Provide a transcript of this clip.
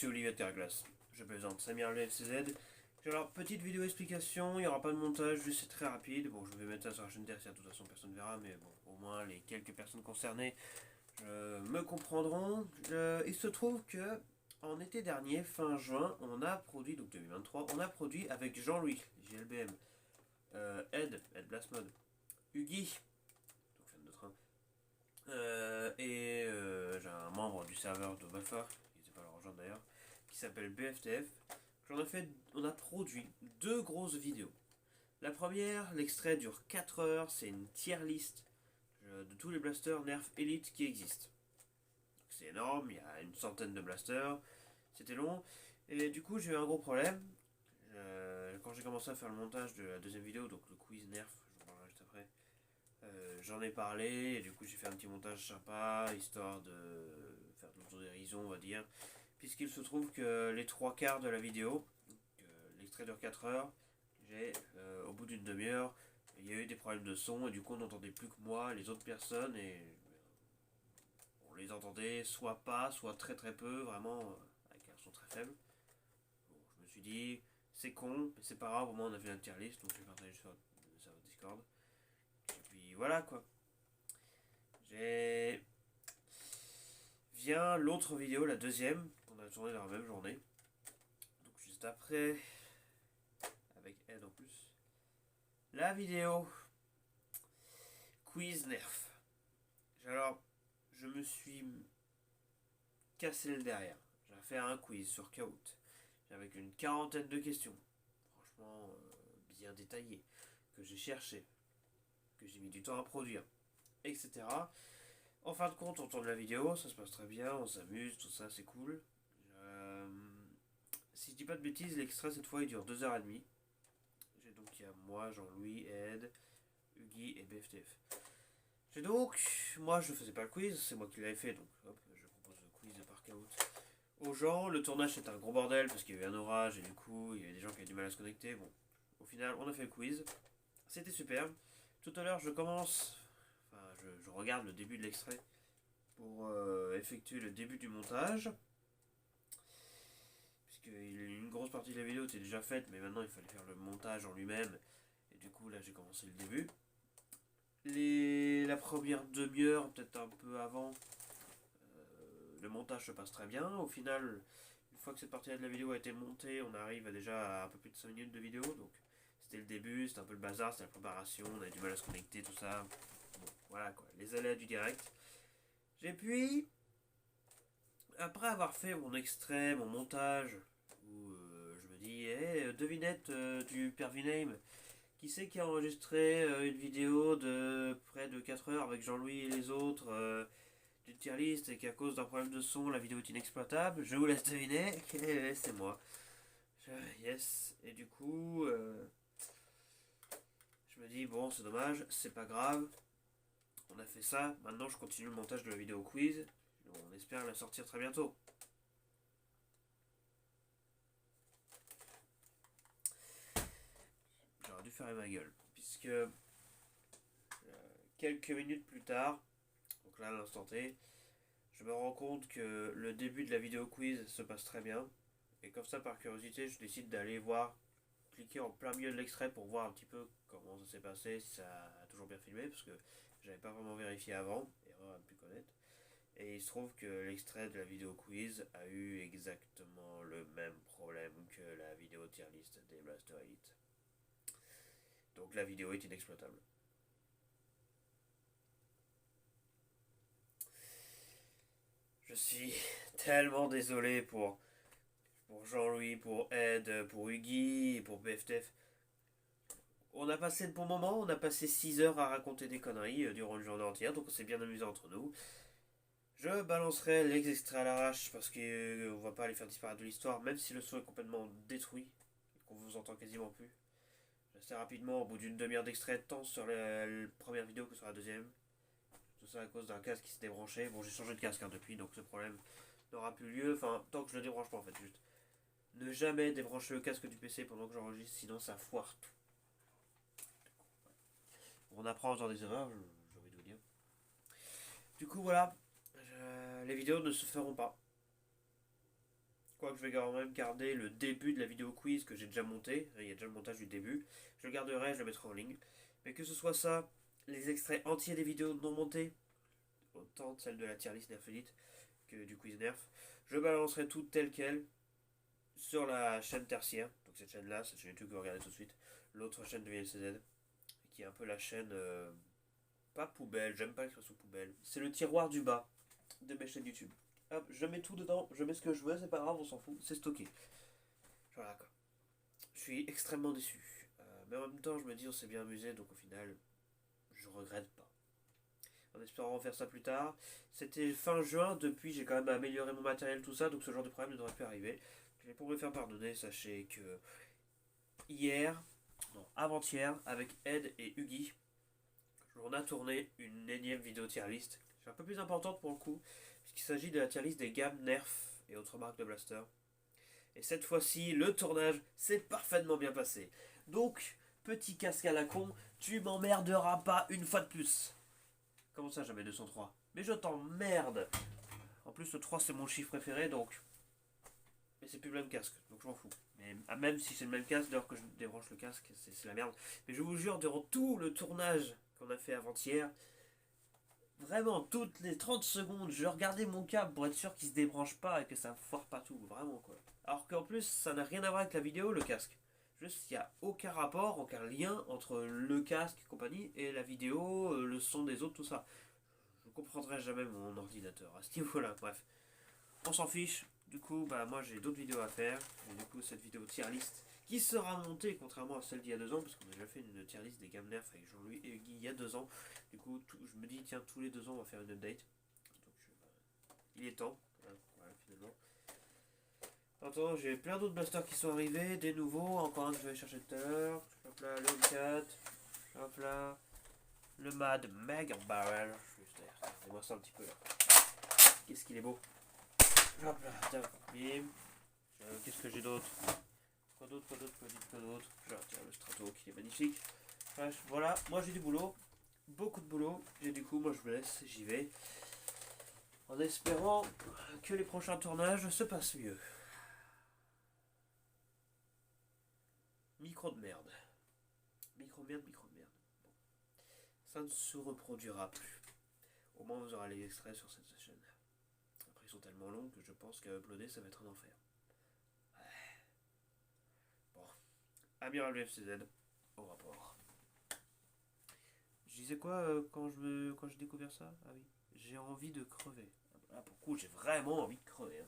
suis Olivier de Carglass. Je présente Samir le FCZ. Alors, petite vidéo explication, il n'y aura pas de montage, juste c'est très rapide. Bon, je vais mettre ça sur la chaîne tertiaire, de toute façon personne ne verra, mais bon, au moins les quelques personnes concernées me comprendront. Il se trouve que en été dernier, fin juin, on a produit, donc 2023, on a produit avec Jean-Louis, JLBM, Ed Blastmode, Huggy, donc fan de train, j'ai un membre du serveur de Balfour, qui n'était pas le rejoindre d'ailleurs, qui s'appelle BFTF. On a produit deux grosses vidéos. La première, l'extrait dure 4 heures, c'est une tier list de tous les blasters Nerf Elite qui existent. C'est énorme, il y a une centaine de blasters, c'était long, et du coup j'ai eu un gros problème. Quand j'ai commencé à faire le montage de la deuxième vidéo, donc le quiz Nerf, je vous parlerai juste après, j'en ai parlé, et du coup j'ai fait un petit montage sympa, histoire de faire de l'autodérision, on va dire, puisqu'il se trouve que les trois quarts de la vidéo, l'extrait dure 4 heures, au bout d'une demi-heure, il y a eu des problèmes de son, et du coup on n'entendait plus que moi, les autres personnes, et on les entendait soit pas, soit très très peu, vraiment avec un son très faible. Bon, je me suis dit, c'est con, mais c'est pas grave, au moins on a fait la tier list, donc je vais partager sur le serveur Discord. Et puis voilà quoi. J'ai vient l'autre vidéo, la deuxième, qu'on a tournée dans la même journée. Donc juste après, avec Ed en plus. La vidéo quiz Nerf. Alors, je me suis cassé le derrière. J'ai fait un quiz sur Kahoot, avec une quarantaine de questions. Franchement, bien détaillées, que j'ai cherché, que j'ai mis du temps à produire, etc. En fin de compte, on tourne la vidéo, ça se passe très bien, on s'amuse, tout ça, c'est cool. Euh, Si je dis pas de bêtises, l'extrait cette fois il dure 2h30. Donc il y a moi, Jean-Louis, Ed, Huggy et BFTF. J'ai donc, moi je faisais pas le quiz, c'est moi qui l'avais fait, donc hop, je propose le quiz par Kahoot aux gens. Le tournage c'était un gros bordel parce qu'il y avait un orage et du coup il y avait des gens qui avaient du mal à se connecter. Bon, au final on a fait le quiz, c'était super. Tout à l'heure je commence, enfin je regarde le début de l'extrait pour effectuer le début du montage. Puisque une grosse partie de la vidéo était déjà faite, mais maintenant il fallait faire le montage en lui-même. Et du coup là j'ai commencé le début. La première demi-heure, peut-être un peu avant, le montage se passe très bien. Au final, une fois que cette partie-là de la vidéo a été montée, on arrive déjà à un peu plus de 5 minutes de vidéo. Donc c'était le début, c'était un peu le bazar, c'était la préparation, on avait du mal à se connecter, tout ça. Bon, voilà quoi, les aléas du direct. Et puis, après avoir fait mon extrait, mon montage, où je me dis, hey, devinette du Perviname, qui c'est qui a enregistré une vidéo de près de 4 heures avec Jean-Louis et les autres d'une tier list et qu'à cause d'un problème de son, la vidéo est inexploitable? Je vous laisse deviner. C'est moi. Yes. Et du coup, je me dis, bon, c'est dommage, c'est pas grave. On a fait ça. Maintenant, je continue le montage de la vidéo quiz. On espère la sortir très bientôt. J'aurais dû fermer ma gueule. Puisque quelques minutes plus tard, donc là à l'instant T, je me rends compte que le début de la vidéo quiz se passe très bien. Et comme ça, par curiosité, je décide d'aller voir, cliquer en plein milieu de l'extrait pour voir un petit peu comment ça s'est passé, si ça a toujours bien filmé, parce que j'avais pas vraiment vérifié avant, erreur à ne plus connaître. Et il se trouve que l'extrait de la vidéo quiz a eu exactement le même problème que la vidéo tier list des Blaster Elite. Donc la vidéo est inexploitable. Je suis tellement désolé pour Jean-Louis, pour Ed, pour Huggy, pour BFTF. On a passé de bons moments, on a passé 6 heures à raconter des conneries durant une journée entière, donc on s'est bien amusé entre nous. Je balancerai les extraits à l'arrache parce qu'on va pas les faire disparaître de l'histoire, même si le son est complètement détruit et qu'on vous entend quasiment plus. Assez rapidement, au bout d'une demi-heure d'extrait, tant sur la première vidéo que sur la deuxième. Tout ça à cause d'un casque qui s'est débranché. Bon, j'ai changé de casque depuis, donc ce problème n'aura plus lieu. Enfin, tant que je le débranche pas en fait, juste. Ne jamais débrancher le casque du PC pendant que j'enregistre, sinon ça foire tout. On apprend en faisant des erreurs, j'ai envie de vous dire. Du coup, voilà. Les vidéos ne se feront pas. crois que je vais quand même garder le début de la vidéo quiz que j'ai déjà monté. Il y a déjà le montage du début. Je le garderai, je le mettrai en ligne. Mais que ce soit ça, les extraits entiers des vidéos non montées, autant celle de la tier list Nerfelite que du quiz Nerf, je balancerai tout tel quel sur la chaîne tertiaire. Donc cette chaîne-là, cette chaîne YouTube que vous regardez tout de suite. L'autre chaîne de VLCZ, qui est un peu la chaîne... pas poubelle, j'aime pas l'expression poubelle. C'est le tiroir du bas de mes chaînes YouTube. Hop, je mets tout dedans, je mets ce que je veux, c'est pas grave, on s'en fout, c'est stocké. Voilà quoi. Je suis extrêmement déçu. Mais en même temps, je me dis, on s'est bien amusé, donc au final, je regrette pas. En espérant faire ça plus tard. C'était fin juin, depuis j'ai quand même amélioré mon matériel, tout ça, donc ce genre de problème ne devrait plus arriver. Mais pour me faire pardonner, sachez que hier, non, avant-hier, avec Ed et Huggy, on a tourné une énième vidéo tier list. C'est un peu plus importante pour le coup, puisqu'il s'agit de la tier list des gammes Nerf et autres marques de blaster. Et cette fois-ci, le tournage s'est parfaitement bien passé. Donc, petit casque à la con, tu m'emmerderas pas une fois de plus. Comment ça, jamais 203? Mais je t'emmerde. En plus, le 3 c'est mon chiffre préféré, donc... Mais c'est plus le même casque, donc je m'en fous. Mais même si c'est le même casque, dès lors que je débranche le casque, c'est la merde. Mais je vous jure, durant tout le tournage qu'on a fait avant-hier, vraiment, toutes les 30 secondes, je regardais mon câble pour être sûr qu'il se débranche pas et que ça foire pas tout, vraiment quoi. Alors qu'en plus, ça n'a rien à voir avec la vidéo, le casque. Juste, il n'y a aucun rapport, aucun lien entre le casque et compagnie et la vidéo, le son des autres, tout ça. Je comprendrai jamais mon ordinateur à ce niveau-là, bref. On s'en fiche, du coup, bah moi j'ai d'autres vidéos à faire. Et du coup, cette vidéo tier list qui sera montée, contrairement à celle d'il y a 2 ans, parce qu'on a déjà fait une tier list des gammes Nerf avec Jean-Louis et Guy il y a 2 ans. Du coup, je me dis, tiens, tous les 2 ans, on va faire une update. Donc, il est temps, voilà, finalement. Attends, j'ai plein d'autres blasters qui sont arrivés, des nouveaux, encore un que je vais chercher tout à l'heure. Hop là, le 4. Hop là. Le Mad Mega Barrel. Regardez-moi ça un petit peu là. Qu'est-ce qu'il est beau. Hop là, tiens, bim. Qu'est-ce que j'ai d'autre? Quoi d'autre? Genre, tiens, le Strato qui est magnifique. Bref, voilà, moi j'ai du boulot. Beaucoup de boulot. Et du coup, moi je vous laisse, j'y vais. En espérant que les prochains tournages se passent mieux. Micro de merde. Micro de merde. Bon. Ça ne se reproduira plus. Au moins vous aurez les extraits sur cette chaîne. Après ils sont tellement longs que je pense qu'à uploader ça va être un enfer. Ouais. Bon. Amiral VFCZ, au rapport. Je disais quoi quand j'ai découvert ça? Ah oui. J'ai envie de crever. Là pour le coup j'ai vraiment envie de crever. Hein.